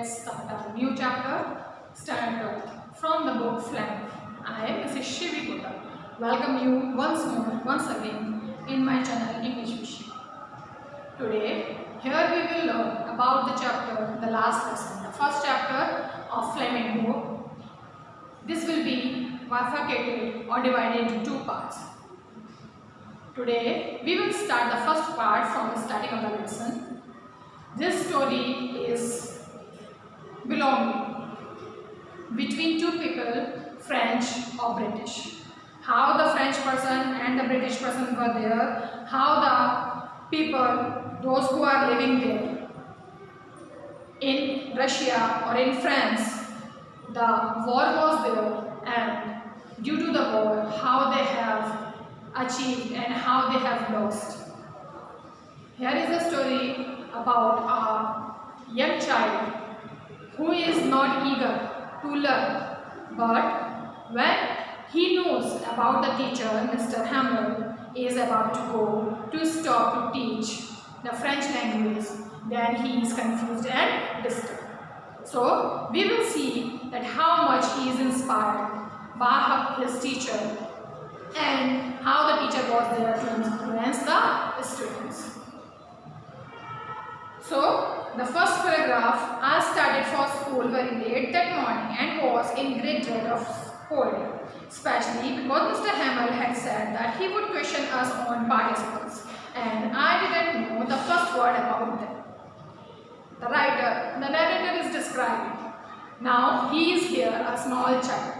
let's start our new chapter, Standard 12, from the book Flamming. I am Mrs. Shivi Gupta. Welcome you once again in my channel English Vision. Today, here we will learn about the chapter, the last lesson, the first chapter of Flamming book. This will be bifurcated or divided into two parts. Today, we will start the first part from the starting of the lesson. This story is belonging between two people, French or British. How the French person and the British person were there, how the people, those who are living there in Russia or in France, the war was there, and due to the war, how they have achieved and how they have lost. Here is a story about a young child who is not eager to learn, but when he knows about the teacher, Mr. Hamel is about to go to stop to teach the French language, then he is confused and disturbed. So we will see that how much he is inspired by his teacher and how the teacher was there to influence the students. So, the first paragraph, I started for school very late that morning and was in great dread of scolding, especially because Mr. Hamel had said that he would question us on participles, and I didn't know the first word about them. The narrator is describing. Now, he is here, a small child.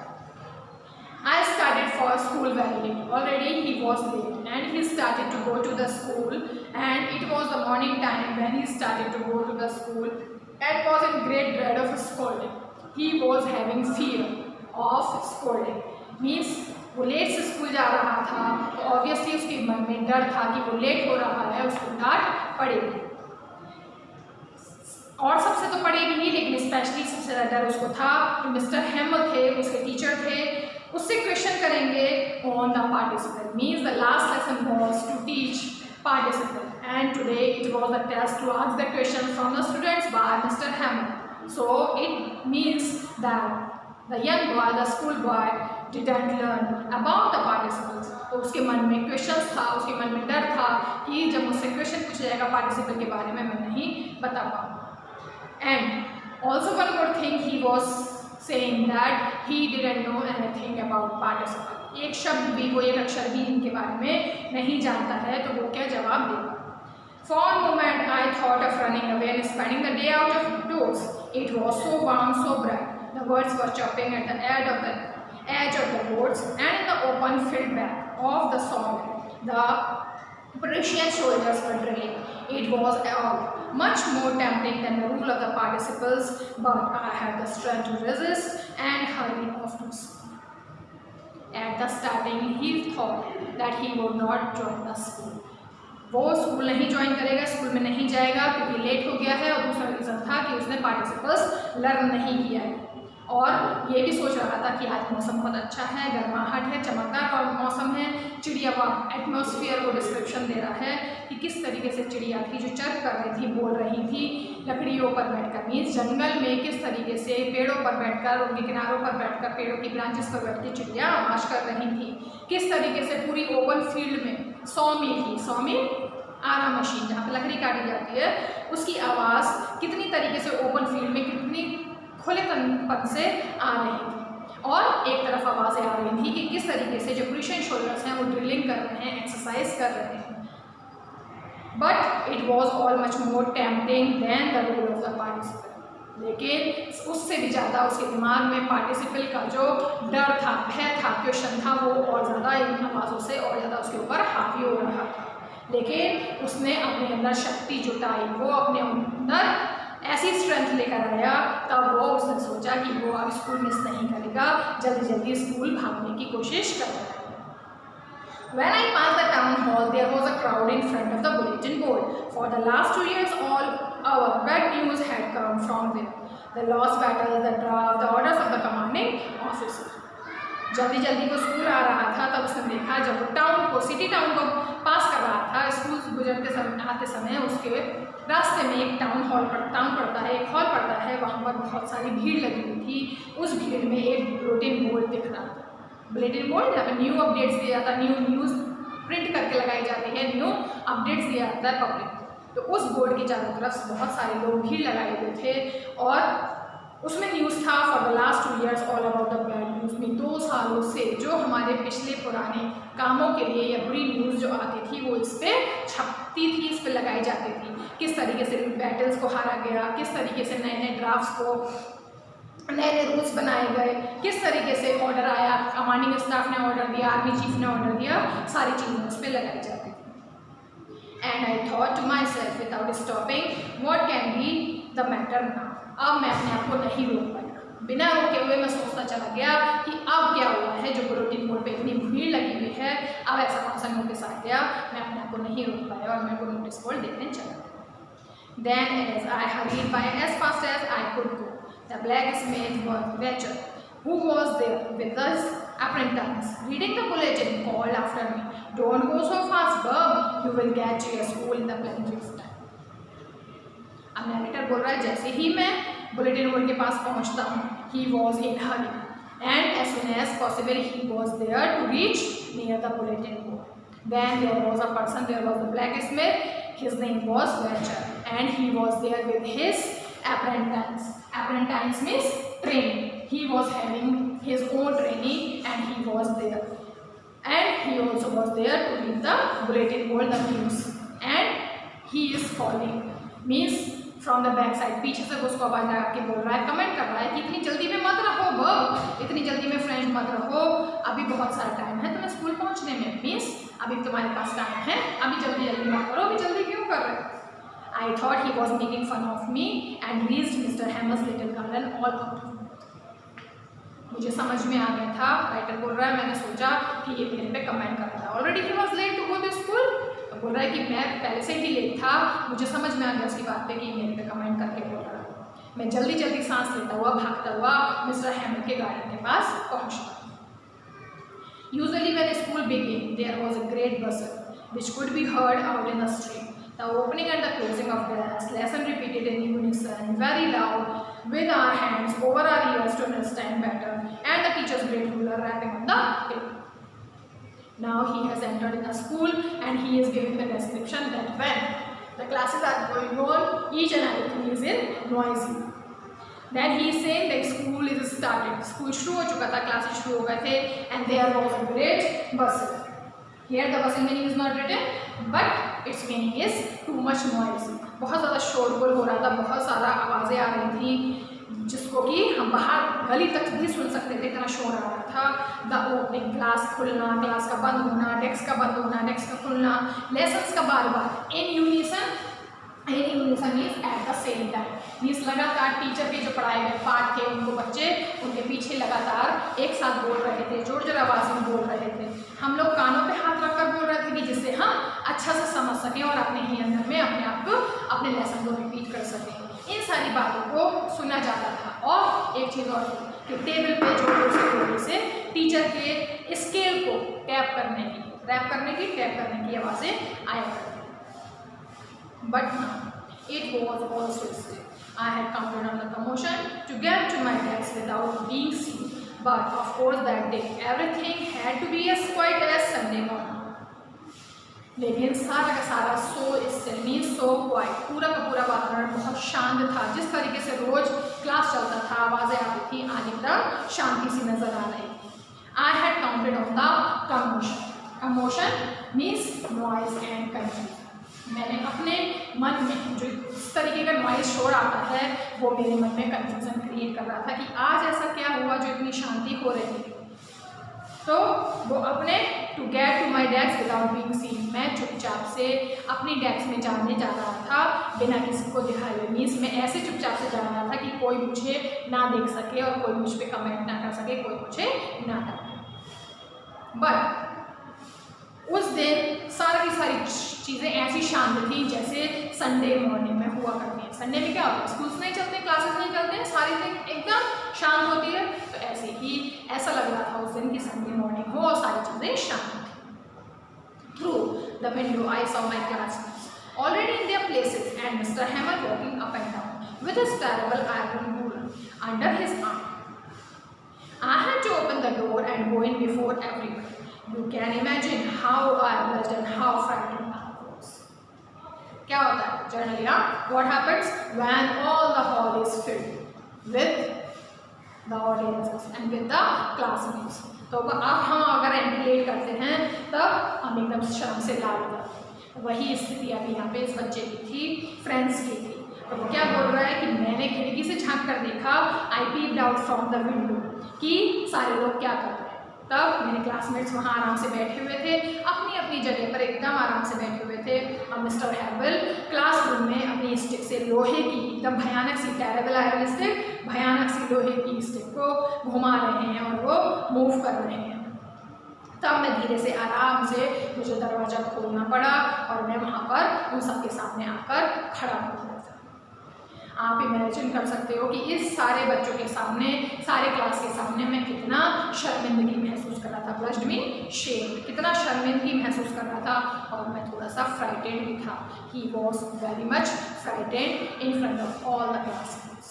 I started for school very late. Already he was late and he started to go to the school, and it was the morning time when he started to go to the school and was in great dread of scolding. He was having fear of scolding. Means वो late से school जा रहा था तो obviously उसके मन में डर था कि वो लेट हो रहा है, उसको डांट पड़ेगी, और सबसे तो पड़ेगी ही, लेकिन स्पेशली सबसे ज़्यादा डर उसको था कि मिस्टर हेमल थे, उसके टीचर थे, उससे क्वेश्चन करेंगे on the participle. Means the last lesson was to teach participle and today it was a test to ask the question from the students by Mr. Hamel. So it means that the young boy, the school boy, didn't learn about the participles. तो उसके मन में questions था, उसके मन में डर था कि जब मुझसे क्वेश्चन पूछा जाएगा पार्टिसिपल के बारे में मैं नहीं बता पाऊँ. And also one more thing, he was saying that he didn't know anything about participle. एक शब्द भी, वो एक अक्षर भी इनके बारे में नहीं जानता है, तो वो क्या जवाब देगा. For a moment I thought of running away and spending the day out of doors. It was so warm, so bright. The birds were chirping at the edge of the woods, and in the open field back of the sawmill, the Prussian soldiers were drilling. It was all much more tempting than the rule of the participles, but I had the strength to resist and hurry off to school. At the starting, he thought that he would not join the school. वो school नहीं join करेगा, school में नहीं जाएगा क्योंकि late हो गया है, और दूसरा रीज़न था कि उसने पार्टिसिपल्स लर्न नहीं किया है, और ये भी सोच रहा था कि आज मौसम बहुत अच्छा है, गर्माहट है, चमकदार मौसम है. चिड़िया का एटमॉस्फेयर को डिस्क्रिप्शन दे रहा है कि किस तरीके से चिड़िया थी जो चर्प कर रही थी, बोल रही थी लकड़ियों पर बैठकर. मीन्स जंगल में किस तरीके से पेड़ों पर बैठकर, उनके किनारों पर बैठकर, पेड़ों की ब्रांचेस पर बैठ के चिड़िया आवाज़ कर रही थी. किस तरीके से पूरी ओपन फील्ड में सॉमिल थी, सॉमिल आरा मशीन जहाँ पर लकड़ी काटी जाती है, उसकी आवाज़ कितनी तरीके से ओपन फील्ड में कितनी खुले तनपन से आ रही थी, और एक तरफ आवाज़ें आ रही थी कि किस तरीके से जो प्रुशियन सोल्जर्स हैं वो ड्रिलिंग कर रहे हैं, एक्सरसाइज कर रहे हैं. But it was all much more tempting than the rule of the participle. लेकिन उससे भी ज़्यादा उसके दिमाग में पार्टिसिपल का जो डर था, भय था, क्वेश्चन था, वो और ज़्यादा इन आवाज़ों से और ज़्यादा उसके ऊपर हावी हो रहा था. लेकिन उसने अपने अंदर शक्ति जुटाई, वो अपने अंदर ऐसी स्ट्रेंथ लेकर आया, तब वो उसने सोचा कि वो अब स्कूल मिस नहीं करेगा, जल्दी जल्दी स्कूल भागने की कोशिश कर रहा है. When I passed the town hall, there was a crowd in front of the bulletin board. For the last 2 years, all our bad news had come from there. The lost battles, the draft, the orders of the commanding officer. जल्दी जल्दी वो school आ रहा था, तब उसने देखा जब वो टाउन को, सिटी टाउन को पास कर रहा था, स्कूल गुजरते समय आते समय उसके रास्ते में एक टाउन पड़ता है, एक हॉल पड़ता है, वहाँ पर बहुत सारी भीड़ लगी हुई थी। उस भीड़ में एक बुलेटिन बोर्ड दिख रहा था। बुलेटिन बोर्ड जहाँ पर न्यू अपडेट्स दिया जाता है, न्यूज़ प्रिंट करके लगाई जाती है, न्यू अपडेट्स दिया जाता है पब्लिक को। तो उस बोर्ड के चारों तरफ बहुत सारे लोग भीड़ लगाए हुए थे और उसमें न्यूज़ था for the last 2 years all about the bad news. में 2 सालों से जो हमारे पिछले पुराने कामों के लिए या बुरी न्यूज़ जो आती थी वो इस पर छपती थी, इस पर लगाई जाती थी। किस तरीके से बैटल्स को हारा गया, किस तरीके से नए नए ड्राफ्ट्स को, नए नए रूल्स बनाए गए, किस तरीके से ऑर्डर आया, कमांडिंग स्टाफ ने ऑर्डर दिया, आर्मी चीफ ने ऑर्डर दिया, सारी चीज़ें उस पर लगाई जाती थी। And I thought to myself without stopping what can be the matter now. अब मैं अपने आप को नहीं रोक पाया, बिना रोके हुए मैं सोचता चला गया कि अब क्या हुआ है जो बुलेटिन बोर्ड पे इतनी भीड़ लगी हुई है, अब ऐसा कौन सा नोटिस आ गया। मैं अपने आप को नहीं रोक पाया और मैं वो नोटिस बोर्ड देखने चला गया। Then as I hurried by as fast as I could go, the blacksmith Wetcher, who was there with his apprentice, reading the bulletin, called after me, "Don't go so fast, Bob. You will get to your school in the plenty of time." अब narrator बोल रहा है, जैसे ही मैं bulletin board के पास पहुंचता हूँ, he was in hurry, and as soon as possible he was there to reach near the bulletin board. Then there was a person, there was the blacksmith, his name was Wetcher, and he was there with his apprentice. Apprentice means training. He was having his own training and he was there. And he also was there to read the bulletin board, the news. And he is calling, means from the back side, पीछे से उसको आवाज़ लगा के बोल रहा है, comment कर रहा है कि इतनी जल्दी में मत रहो बब, इतनी जल्दी में फ्रेंड मत रहो, अभी बहुत सारा टाइम है तुम्हें स्कूल पहुंचने में, मीन्स अभी तुम्हारे पास टाइम है, अभी जल्दी जल्दी मत करो, अभी जल्दी क्यों कर रहे हो। I thought he was making fun of me and reached mister Hamel's little garden all out. मुझे समझ में आ गया था, राइटर बोल रहा है, मैंने सोचा कि ये मेरे पे कमेंट कर रहा है। Already he was late to go to school, बोल रहा है कि मैं पहले से ही लेट था, मुझे समझ में आ गया उसकी बात पे कि मेरे पे कमेंट करके बोल रहा है। मैं जल्दी जल्दी सांस लेता हुआ भागता हुआ मिस्टर हेमस के गार्डन के पास पहुंचता। Usually when school began there was a great bustle which could be heard out in the street. The opening and the closing of the lesson repeated in unison, very loud, with our hands over our ears to understand better, and the teacher's great ruler rapping on the paper. Now he has entered in a school and he is giving the description that when the classes are going on, each and everything is in noisy. Then he is saying that school is started. School शुरू हो चुका था, classes शुरू हो गए थे, and there was a great bustle. Here the bustle meaning is not written, but its meaning is too much noise. बहुत ज़्यादा शोरगुल हो रहा था, बहुत सारा आवाज़ें आ रही थी जिसको कि हम बाहर गली तक भी सुन सकते थे, इतना शोर आ रहा था। The opening, class Khulna, class का बंद होना, डेस्क का बंद होना, डेस्क का खुलना, लेसन्स का बार बार in unison means at the same time, means लगातार टीचर के जो पढ़ाए गए पाठ थे उनको बच्चे उनके पीछे लगातार एक साथ बोल रहे थे, जोर जोर आवाज़ में बोल रहे थे। हम लोग कानों पे हाथ रखकर बोल रहे थे कि जिससे हम अच्छा से समझ सकें और अपने ही अंदर में अपने आप को अपने लेसन को रिपीट कर सकें। इन सारी बातों को सुना जाता था। और एक चीज़ और कि टेबल पे जो से टीचर के स्केल को टैप करने की आवाज़ें आया करती। But now it was also still. I had counted on the commotion to get to my desk without being seen, but of course that day everything had to be as quiet as Sunday morning. लेकिन सारा का सारा so quite, पूरा का पूरा वातावरण बहुत शांत था। जिस तरीके से रोज क्लास चलता था, आवाज़ें आती थी, आज एकदम शांति सी नजर आ रही थी। I had counted on the commotion means noise and confusion. मैंने अपने मन में जो इस तरीके का नॉइज शोर आता है वो मेरे मन में कंफ्यूजन क्रिएट कर रहा था कि आज ऐसा क्या हुआ जो इतनी शांति हो रही थी। तो वो अपने to get to my desk without being seen, मैं चुपचाप से अपनी डेस्क में जाने जा रहा था बिना किसी को दिखाए हुए। मीन्स मैं ऐसे चुपचाप से जा रहा था कि कोई मुझे ना देख सके और कोई मुझ पर कमेंट ना कर सके, कोई मुझे ना डांटे। बट उस दिन सारी की सारी चीज़ें ऐसी शांत थी जैसे संडे मॉर्निंग में हुआ करती हैं। संडे में क्या होता है, स्कूल्स नहीं चलते, क्लासेस नहीं चलते हैं, सारी चीज़ एकदम शांत होती है। तो ऐसे ही ऐसा लग रहा था उस दिन की संडे मॉर्निंग हो और सारी चीज़ें शांत थी। Through the window, I saw my classmates already in their places and Mr. Hammer walking up and down with his terrible iron ruler under his arm. I had to open the door and go in before everyone. You can imagine how I blushed and how frightened I was. क्या होता है generally? What happens when all the hall is filled with the audiences and with the classmates? तो अब हम अगर entry करते हैं तब हम एकदम शर्म से लाल हो जाते हैं। वही स्थिति अभी यहाँ पे इस बच्चे की थी, फ्रेंड्स की थी। तो वो क्या बोल रहा है कि मैंने खिड़की से झांक कर देखा, I peeped out from the window, कि सारे लोग क्या कर रहे हैं। तब मेरे क्लासमेट्स वहाँ आराम से बैठे हुए थे, अपनी अपनी जगह पर एकदम आराम से बैठे हुए थे। और मिस्टर हैवेल क्लासरूम में अपनी स्टिक से, लोहे की एकदम भयानक सी, टेरेबल आयरन स्टिक, भयानक सी लोहे की स्टिक को घुमा रहे हैं और वो मूव कर रहे हैं। तब मैं धीरे से आराम से, मुझे दरवाज़ा खोलना पड़ा और मैं वहाँ पर उन सबके सामने आकर खड़ा हो गया। आप इमेजिन कर सकते हो कि इस सारे बच्चों के सामने, सारे क्लास के सामने मैं कितना शर्मिंदगी महसूस कर रहा था। ब्लश्ड मीन शेम, कितना शर्मिंदगी महसूस कर रहा था और मैं थोड़ा सा फ्राइटेंड भी था। He was very much frightened in front of all the classmates.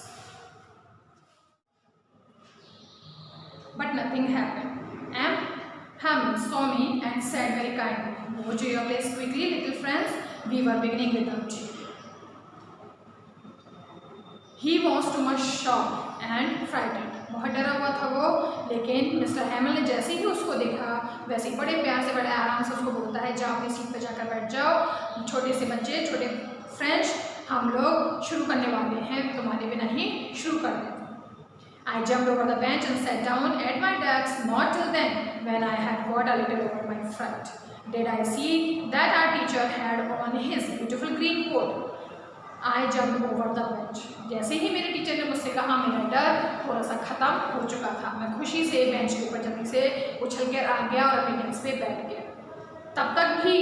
But nothing happened. Hammond saw me and said very kindly, "Go to your place quickly, little friends. We were beginning without you." He was too much shocked and frightened. बहुत डरा हुआ था वो, लेकिन mister हैमल ने जैसे ही उसको देखा वैसे ही बड़े प्यार से, बड़े आराम से उसको बोलता है, जाओ अपनी सीट पर जाकर बैठ जाओ, छोटे से बच्चे, छोटे फ्रेंड्स, हम लोग शुरू करने वाले हैं, तुम्हारे बिना ही शुरू कर दें। I jumped over the bench and sat down at my desk. Not till then, when I had got a little over my fright, did I see that our teacher had on his beautiful green coat. I jumped over the bench. जैसे ही मेरे teacher ने मुझसे कहा, मेरा डर थोड़ा सा ख़त्म हो चुका था। मैं खुशी से बेंच के ऊपर जल्दी से उछल कर आ गया और अपने डेस्क पे बैठ गया। तब तक भी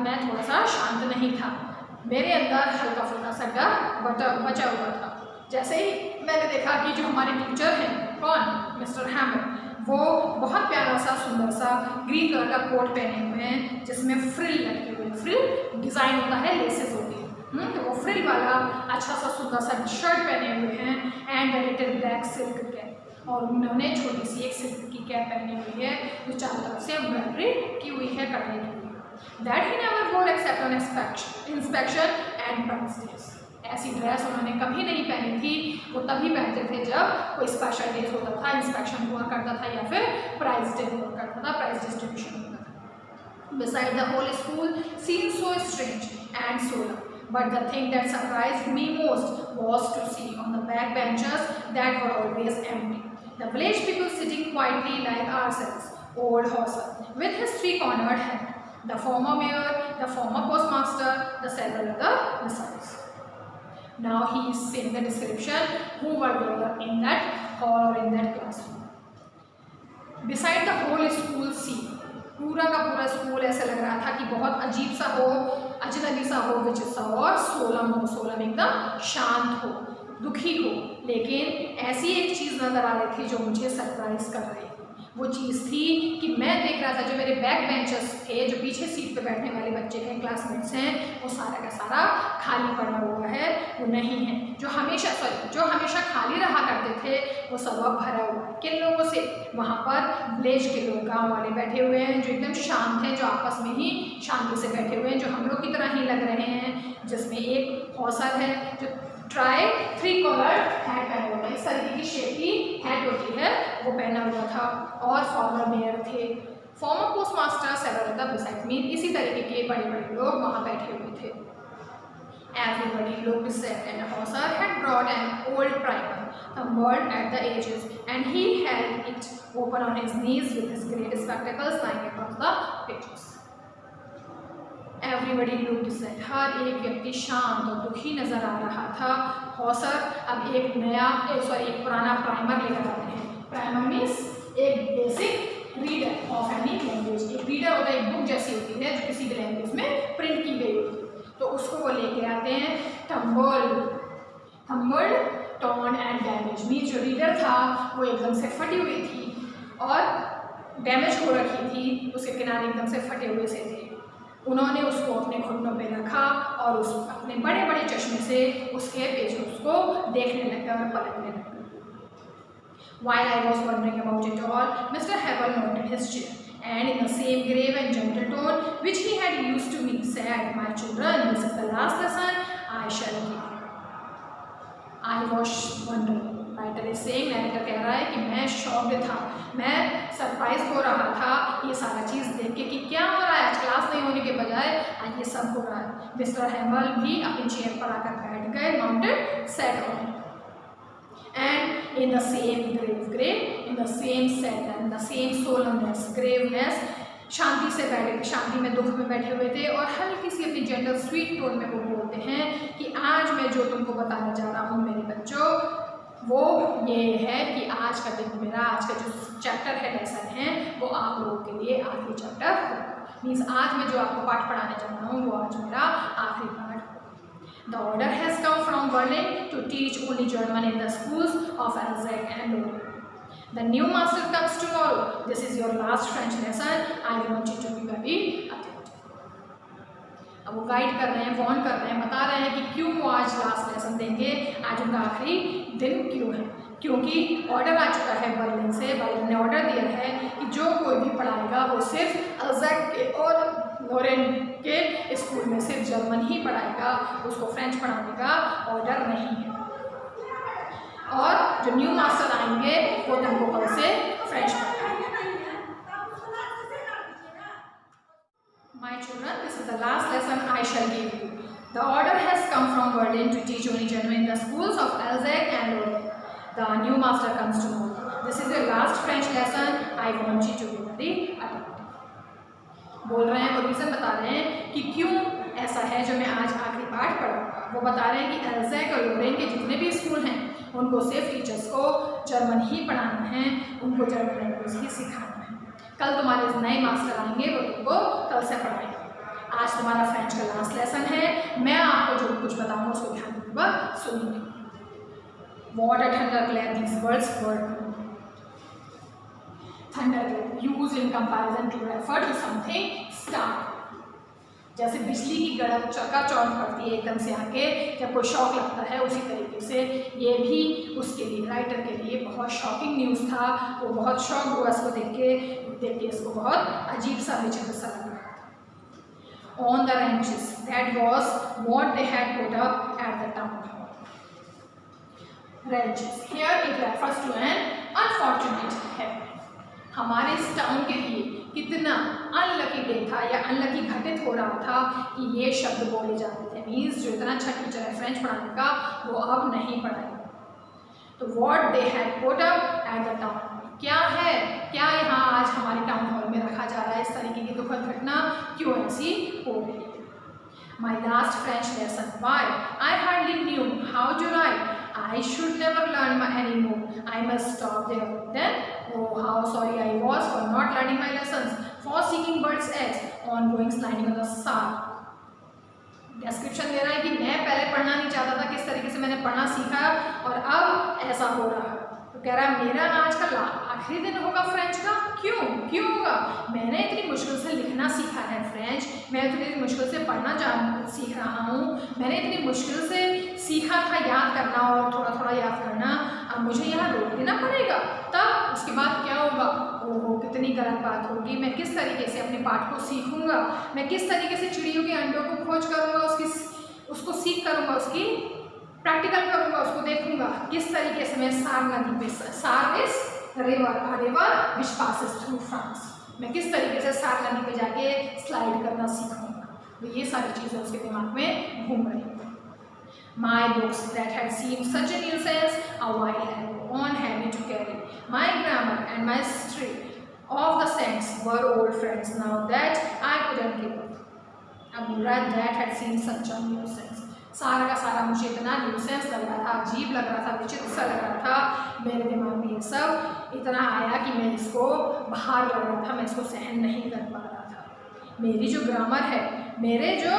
मैं थोड़ा सा शांत नहीं था। मेरे अंदर हल्का फुल्का सा डर बचा हुआ था। जैसे ही मैंने देखा कि जो हमारे टीचर हैं, कौन, मिस्टर हैमर, वो बहुत प्यारा सा, सुंदर सा ग्रीन कलर का कोट पहने हुए हैं जिसमें फ्रिल लगे हुए, फ्रिल डिज़ाइन होता है, लेसेस होती है, तो वो फ्रिल वाला अच्छा सा सुंदर सा शर्ट पहने हुए हैं and little black silk cap, और उन्होंने छोटी सी एक सिल्क की कैप पहनी हुई है जो चारों तरफ से एम्ब्रॉयडरी की हुई है कढ़ाई की। That he never wore except on inspection and prize days. ऐसी ड्रेस उन्होंने कभी नहीं पहनी थी, वो तभी पहनते थे जब कोई स्पेशल डेज होता था, इंस्पेक्शन हुआ करता था या फिर प्राइज डे हुआ करता था, प्राइज डिस्ट्रीब्यूशन होता था। Beside the whole school seemed so strange and so loud, but the thing that surprised me most was to see on the back benches that were always empty, the village people sitting quietly like ourselves, old Hauser with his three-cornered hat, the former mayor, the former postmaster, the several other besides. Now he is saying the description who were there in that hall or in that classroom. Beside the whole school scene, पूरा का पूरा school ऐसा लग रहा था कि बहुत अजीब सा हो, अजनबी सा हो, विचित्र सा और सोलम हो, सोलम एकदम शांत हो, दुखी हो। लेकिन ऐसी एक चीज़ नज़र आ रही थी जो मुझे सरप्राइज कर रही थी। वो चीज़ थी कि मैं देख रहा था जो मेरे बैक बेंचर्स थे, जो पीछे सीट पे बैठने वाले बच्चे हैं, क्लासमेट्स हैं, वो सारा का सारा खाली पड़ा हुआ है, वो नहीं है। जो हमेशा खाली रहा करते थे वो सब अब भरा हुआ है। किन लोगों से? वहाँ पर विलेज के लोग, गाँव वाले बैठे हुए हैं जो एकदम शांत हैं, जो आपस में ही शांति से बैठे हुए हैं, जो हम लोग की तरह ही लग रहे हैं, जिसमें एक हौसर है जो ट्राई थ्री कॉलर हैट पहना हुआ है, इस तरीके की शेप की हैट होती है वो पहना हुआ था, और फॉर्मर मेयर थे, former postmaster, several other besides me, इसी तरीके के बड़े बड़े लोग वहाँ बैठे हुए थे। Everybody looked sad, and Hauser had brought an old primer, tumbled at the edges, and he held it open on his knees with his great spectacles lying across the pages. Everybody looked sad. हर एक व्यक्ति शांत और दुखी नजर आ रहा था। Hauser अब एक पुराना प्राइमर लेकर आते हैं। प्राइमर मीन्स एक basic reader of any language. एक रीडर होता है, एक बुक जैसी होती है जो किसी भी लैंग्वेज में प्रिंट की गई होती है, तो उसको वो लेके आते हैं। Tumbled, torn and damage means जो रीडर था वो एकदम से फटी हुई थी और डैमेज हो रखी थी, उसके किनारे एकदम से फटे हुए से थे। उन्होंने उसको अपने घुटनों पे रखा और उस अपने बड़े बड़े चश्मे से उसके पेजेस को देखने लगे और पलटने लगे। While I was wondering about it all, Mr. Hebel noted his chair, and in the same grave and gentle tone which he had used to me, said, "My children, this is the last lesson I shall give." I was wondering. Writer is saying, writer कह रहा है कि मैं shocked था, मैं surprise हो रहा था ये सारा चीज़ देख के कि क्या हो रहा है, आज क्लास नहीं होने के बजाय आज ये सब हो रहा है। मिस्टर हेमल भी अपनी चेयर पर आकर बैठ गए, mounted set on, and in the same grave, in the same set and the same solemnness, graveness, शांति से बैठे, शांति में दुख में बैठे हुए थे और हल्की सी अपनी जेंटल स्वीट टोन में वो बोलते हैं कि आज मैं जो तुमको बताने जा रहा हूँ मेरे बच्चों, वो ये है कि आज का दिन मेरा, आज का जो चैप्टर है, लेसन है, वो आप लोगों के लिए आखिरी चैप्टर होगा। मीन्स आज मैं जो आपको पाठ पढ़ाने जा रहा हूँ वो आज मेरा आखिरी पाठ होगा। The order has come from Berlin to teach only German in the schools of Alsace and Lorraine. The new master comes tomorrow, this is your last French lesson, I want you to be very attentive. अब वो guide कर रहे हैं, Warne कर रहे हैं, बता रहे हैं कि क्यों वो आज लास्ट लेसन देंगे, आज उनका आखिरी दिन क्यों है, क्योंकि ऑर्डर आ चुका है बर्लिन से, बर्लिन ने ऑर्डर दिया है कि जो कोई भी पढ़ाएगा वो सिर्फ एल्ज़ेक के और लोरेन के स्कूल में सिर्फ जर्मन ही पढ़ाएगा, उसको फ्रेंच पढ़ाने का ऑर्डर नहीं है। और जो न्यू मास्टर आएंगे वो तुमको कल से फ्रेंच पढ़ाएंगे। My children, this is the last lesson I shall give you. The order has come from Berlin to teach only German in the schools of Alsace and Lorraine. The new master comes tomorrow. This is your last French lesson. I want you to be very attentive. बोल रहे हैं और reason बता रहे हैं कि क्यों ऐसा है जो मैं आज आखिरी पाठ पढ़ाऊंगा। वो बता रहे हैं कि एल्ज़ेक और लोरेन के जितने भी स्कूल हैं उनको सिर्फ टीचर्स को जर्मन ही पढ़ाना है, उनको जर्मन लैंग्वेज ही सिखाना है। कल तुम्हारे नए मास्टर आएंगे वो तुमको कल से पढ़ाएंगे। आज तुम्हारा फ्रेंच का लास्ट लेसन है, मैं आपको जो कुछ बताऊंगा उसको ध्यानपूर्वक सुनिए। What a thunderclap these words were. Thunderclap used in comparison to refer to something stark. जैसे बिजली की गड़क चकाचौंध पड़ती है एकदम से आके जब कोई शॉक लगता है, उसी तरीके से ये भी उसके लिए, राइटर के लिए बहुत शॉकिंग न्यूज़ था। वो बहुत शॉक हुआ इसको देख के इसको बहुत अजीब सा विचित्र सा लग रहा था। On the wrenches, that was what they had put up at the town hall. Wrenches here it refers to an unfortunate happening. हमारे इस टाउन के लिए कितना अनलकी डे था या अनलकी घटित हो रहा था कि ये शब्द बोले जाते थे। मीन्स जो इतना अच्छा टीचर है फ्रेंच पढ़ाने का वो अब नहीं पढ़ाएगा। तो what they had put up at the town, क्या है, क्या यहाँ आज हमारे टाउन हॉल में रखा जा रहा है, इस तरीके की दुखद घटना क्यों ऐसी हो रही है। My last French lesson, why I hardly knew how to write, I should never learn anymore. I must stop there. Then, oh, how sorry I was for not learning my lessons, for seeking birds' eggs, on going sliding on the sand. Description दे रहा है कि मैं पहले पढ़ना नहीं चाहता था, किस तरीके से मैंने पढ़ना सीखा और अब ऐसा हो रहा है। तो कह रहा है मेरा आज का आखिरी दिन होगा फ्रेंच का, क्यों होगा, मैंने इतनी मुश्किल से लिखना सीखा है फ्रेंच, मैं इतनी मुश्किल से पढ़ना सीख रहा हूँ, मैंने इतनी मुश्किल से सीखा था याद करना और थोड़ा थोड़ा याद करना, अब मुझे यहाँ रोक देना पड़ेगा, तब उसके बाद क्या होगा, ओहो कितनी गलत बात होगी, मैं किस तरीके से अपने पाठ को सीखूंगा, मैं किस तरीके से चिड़ियों के अंडों को खोज करूँगा, उसको सीख करूँगा, उसकी प्रैक्टिकल करूँगा, उसको देखूंगा, किस तरीके से मैं सार नदी पे, सार is river which passes through France, मैं किस तरीके से सार नदी पे जाके स्लाइड करना सीखूंगा। तो ये सारी चीज़ें उसके दिमाग में घूम रही हैं। My books that had seemed such a nuisance a while ago on heavy to carry, my grammar and my history of the sense were old friends now that I couldn't give up. अब बोल रहा है that had seemed such a nuisance, सारा का सारा मुझे इतना nuisance लग रहा था, अजीब लग रहा था, विचित्र सा लग रहा था, मेरे दिमाग में ये सब इतना आया कि मैं इसको बाहर लग रहा था, मैं इसको सहन नहीं कर पा रहा था। मेरी जो ग्रामर है, मेरे जो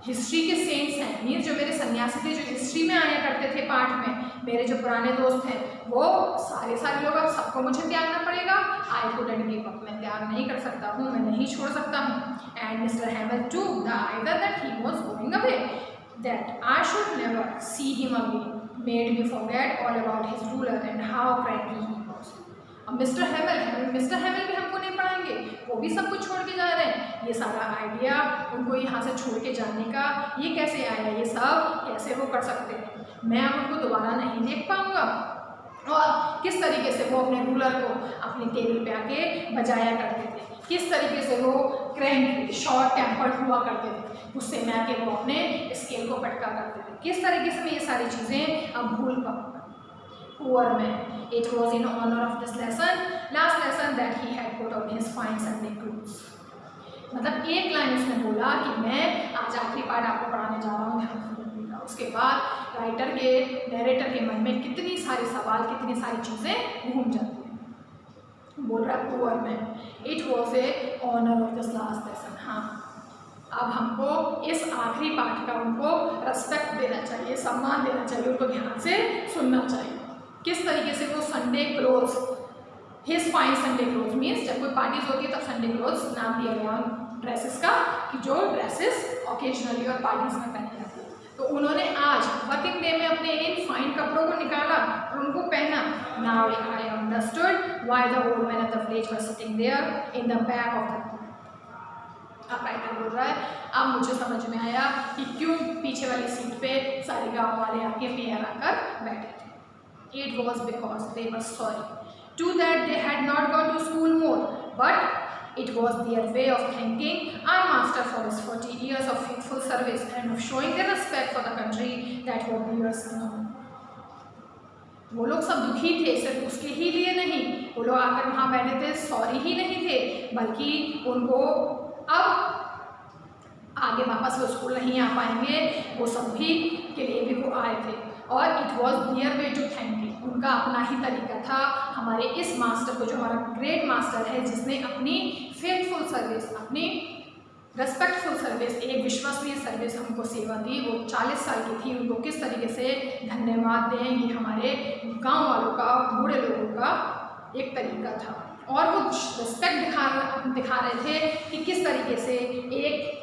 हिस्ट्री के सेंट्स हैं, मीन्स जो मेरे सन्यासी थे, जो हिस्ट्री में आया करते थे पाठ में, मेरे जो पुराने दोस्त हैं, वो सारे लोग, अब सबको मुझे त्यागना पड़ेगा। आई कुडंट गिव अप, मैं त्याग नहीं कर सकता हूँ, मैं नहीं छोड़ सकता हूँ। And mister हैमल took the idea that he was going away, that I should never see him again, made me forget all about his ruler and how cranky he was. अब मिस्टर हैमल भी हमको नहीं पढ़ाएंगे, वो भी सब कुछ छोड़ के जा रहे हैं। ये सारा आइडिया उनको यहाँ से छोड़ के जाने का ये कैसे आया, ये सब कैसे वो कर सकते हैं, मैं अब उनको दोबारा नहीं देख पाऊँगा। और किस तरीके से वो अपने रूलर को अपनी टेबल पे आके बजाया करते थे, किस तरीके से वो क्रैंक शॉर्ट टेम्पर्ड हुआ करते थे, गुस्से में आके वो अपने स्केल को पटका करते थे, किस तरीके से मैं ये सारी चीज़ें अब भूल पाऊँगा। Poor man. It was in honor of this last lesson that he had put on his fine Sunday clothes. मतलब एक लाइन उसने बोला कि मैं आज आखिरी पार्ट आपको पढ़ाने जा रहा हूँ। उसके बाद नरेटर के मन में कितनी सारे सवाल, कितनी सारी चीज़ें घूम जाती हैं। बोल रहा poor man, it was a honour of this last lesson. हाँ, अब हमको इस आखिरी पाठ का उनको रेस्पेक्ट देना चाहिए, सम्मान देना चाहिए, उनको ध्यान से सुनना चाहिए। किस तरीके से वो Sunday clothes, his fine Sunday clothes, means जब कोई पार्टीज होती है तब संडे क्लोथ्स नाम दिया गया ड्रेसेस का, कि जो ड्रेसेस ओकेजनली और पार्टीज में पहनी जाती है। तो उन्होंने आज वर्किंग डे में अपने इन फाइन कपड़ों को निकाला और उनको पहना। Now I understood why the old man of the village were sitting there in the back of the. अब राइटर बोल रहा है, अब मुझे समझ में आया कि क्यों पीछे वाली सीट पे सारे गाँव वाले आके पेयर आकर बैठे थे। It was because they were sorry. To that they had not gone to school more, but it was their way of thanking our master for his 40 years of faithful service and of showing their respect for the country that were theirs now. वो लोग सब दुखी थे, सिर्फ उसके ही लिए नहीं, वो लोग आकर वहाँ बैठे थे, सॉरी ही नहीं थे, बल्कि उनको अब आगे वापस वो स्कूल नहीं आ पाएंगे, वो सभी के लिए भी वो आए थे। और it was their way to thank you, उनका अपना ही तरीका था हमारे इस मास्टर को, जो हमारा ग्रेट मास्टर है, जिसने अपनी फेथफुल सर्विस, अपनी रेस्पेक्टफुल सर्विस, एक विश्वसनीय सर्विस हमको सेवा दी। वो 40 साल की थी, उनको किस तरीके से धन्यवाद दें, ये हमारे गांव वालों का, बूढ़े लोगों का एक तरीका था। और वो रिस्पेक्ट दिखा रहे थे कि किस तरीके से एक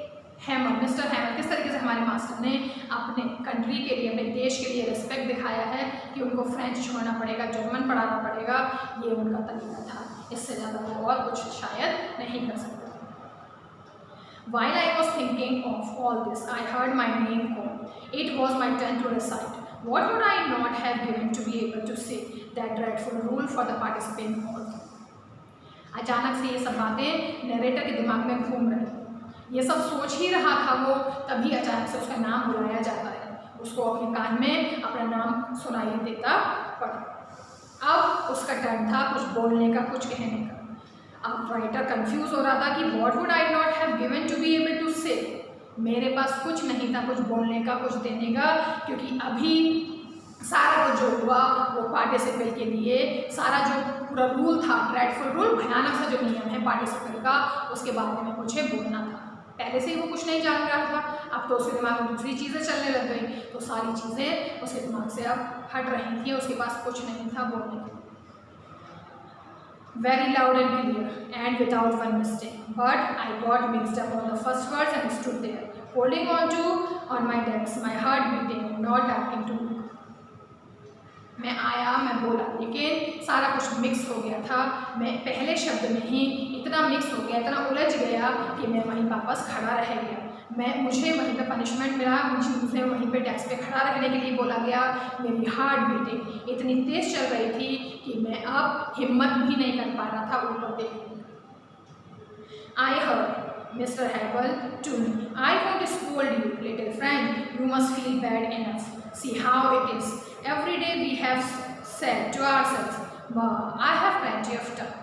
मिस्टर हैमल, किस तरीके से हमारे मास्टर ने अपने कंट्री के लिए, अपने देश के लिए रिस्पेक्ट दिखाया है कि उनको फ्रेंच छोड़ना पड़ेगा, जर्मन पढ़ाना पड़ेगा, ये उनका तरीका था। इससे ज़्यादा वो और कुछ शायद नहीं कर सकते। While I was thinking of all this, I heard my name called. It was my turn to recite. What would I not have given to be able to say that dreadful rule for the participant all? अचानक से ये सब बातें narrator के दिमाग में घूम रही, ये सब सोच ही रहा था वो, तभी अचानक से उसका नाम बुलाया जाता है, उसको अपने कान में अपना नाम सुनाई देता पड़ा। अब उसका टर्न था कुछ बोलने का, कुछ कहने का। अब राइटर कंफ्यूज हो रहा था कि what would I not have given to be able to say, मेरे पास कुछ नहीं था कुछ बोलने का, कुछ देने का, क्योंकि अभी सारा कुछ जो हुआ वो पार्टिसिपेट के लिए, सारा जो पूरा रूल था, ड्रेडफुल रूल, भयानक सा जो नियम है पार्टिसिपेट का, उसके बारे में मुझे बोलना था। पहले से ही वो कुछ नहीं जान रहा था, अब तो उसके दिमाग में दूसरी चीज़ें चलने लग गई, तो सारी चीज़ें उसके दिमाग से अब हट रही थी, उसके पास कुछ नहीं था बोलने के। Very loud and clear and without one mistake, but I got mixed up on the first words and stood there, holding on my desk, my heart beating and not daring to move. मैं आया, मैं बोला, लेकिन सारा कुछ mix हो गया था। मैं पहले शब्द में ही इतना मिक्स हो गया, इतना उलझ गया कि मैं वहीं वापस खड़ा रह गया। मुझे वहीं पे पनिशमेंट मिला, मुझे वहीं पे डेस्क पे खड़ा रहने के लिए बोला गया। मेरी हार्ट बीटिंग इतनी तेज़ चल रही थी कि मैं अब हिम्मत भी नहीं कर पा रहा था ऊपर देखने। I heard mister Hamel to me, I want to scold you little friend, you must feel bad enough, see how it is, every day we have said to ourselves, I have plenty of time।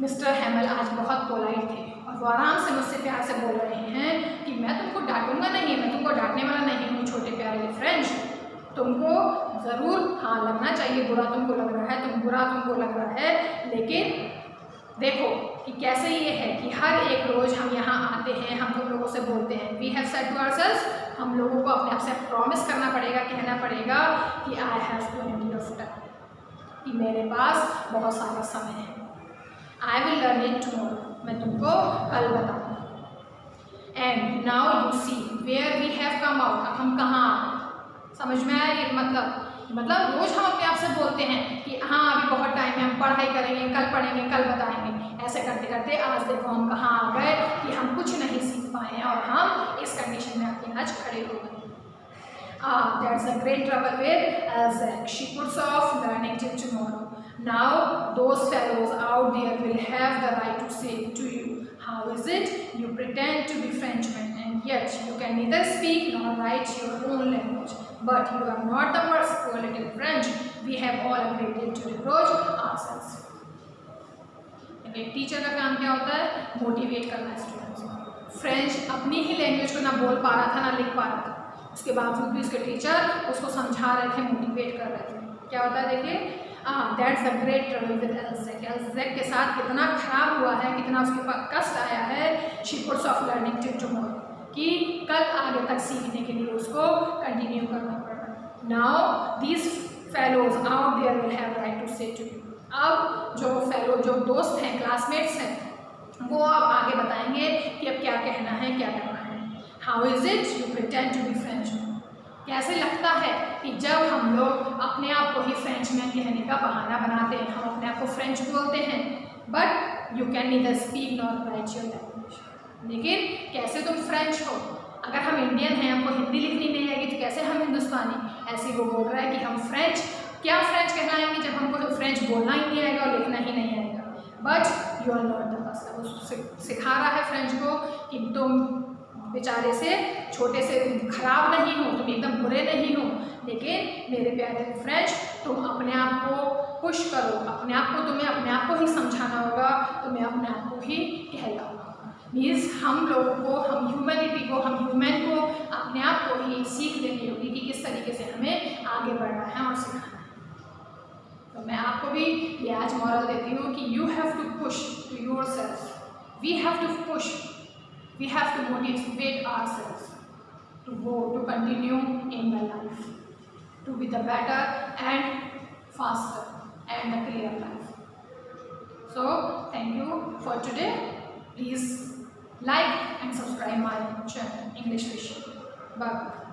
Mister हैमल आज बहुत polite थे और वो आराम से मुझसे प्यार से बोल रहे हैं कि मैं तुमको डांटूंगा नहीं, मैं तुमको डांटने वाला नहीं हूँ छोटे प्यारे फ्रेंड्स, तुमको ज़रूर हाँ लगना चाहिए, बुरा तुमको लग रहा है, बुरा तुमको लग रहा है, लेकिन देखो कि कैसे ये है कि हर एक रोज़ हम यहाँ आते हैं, हम तुम लोगों से बोलते हैं, we have said to ourselves, हम लोगों को अपने आप से प्रॉमिस करना पड़ेगा, कहना पड़ेगा कि I have plenty of time, कि मेरे पास बहुत सारा समय है। I will learn it tomorrow, मैं तुमको कल बताऊंगा। And now you see where we have come out, अब हम कहाँ, समझ में आया ये मतलब रोज हम अपने आप से बोलते हैं कि हाँ अभी बहुत टाइम है, हम पढ़ाई करेंगे, कल बताएंगे, ऐसे करते करते आज देखो हम कहाँ आ गए कि हम कुछ नहीं सीख पाए हैं और हम इस कंडीशन में आके आज खड़े हो गए। That's a great trouble with Elzek. She puts off learning till tomorrow. Now those fellows out there will have the right to say to you, how is it you pretend to be Frenchmen and yet you can neither speak nor write your own language, but you are not the worst poor little French we have all a great deal to reproach ourselves. एक teacher का काम क्या होता है? Motivate करना students को। French अपनी ही language को ना बोल पा रहा था ना लिख पा रहा था, उसके बावजूद भी उसके टीचर उसको समझा रहे थे, मोटिवेट कर रहे थे। क्या होता है देखिए, that's the great trouble with Alsace. Alsace के साथ कितना खराब हुआ है, कितना उसके पास कष्ट आया है। She puts of learning till tomorrow, कि कल आगे तक सीखने के लिए उसको कंटिन्यू करना पड़ रहा है। Now these fellows out there will have right to say to you, अब जो दोस्त हैं, क्लासमेट्स हैं, वो अब आगे बताएंगे कि अब क्या कहना है, क्या करना है। How is it you pretend to be French, कैसे लगता है कि जब हम लोग अपने आप को ही फ्रेंच में कहने का बहाना बनाते हैं, हम अपने आप को फ्रेंच बोलते हैं, but you can neither speak nor right your language. लेकिन कैसे तुम फ्रेंच हो? अगर हम इंडियन हैं, हमको हिंदी लिखनी नहीं आएगी, तो कैसे हम हिंदुस्तानी? ऐसे वो बोल रहा है कि हम फ्रेंच, क्या फ्रेंच कहलाएंगे जब हमको फ्रेंच बोलना ही नहीं आएगा और लिखना ही नहीं आएगा। But you are not the person, वो सिखा रहा है फ्रेंच को कि तुम बेचारे से छोटे से खराब नहीं हो, तुम एकदम बुरे नहीं हो, लेकिन मेरे प्यारे फ्रेंच तुम अपने आप को पुश करो, अपने आप को तुम्हें अपने आप को ही समझाना होगा, तुम्हें अपने आप को ही कहलाओ। मीन्स हम लोगों को, हम ह्यूमैनिटी को, हम ह्यूमन को अपने आप को ही सीख लेनी होगी कि किस तरीके से हमें आगे बढ़ना है और सीखना है। तो मैं आपको भी ये आज मॉरल देती हूँ कि you have to push to yourself, we have to push, we have to motivate ourselves to go, to continue in the life, to be the better and faster and a clear life. So thank you for today. Please like and subscribe my channel English Vision. Bye.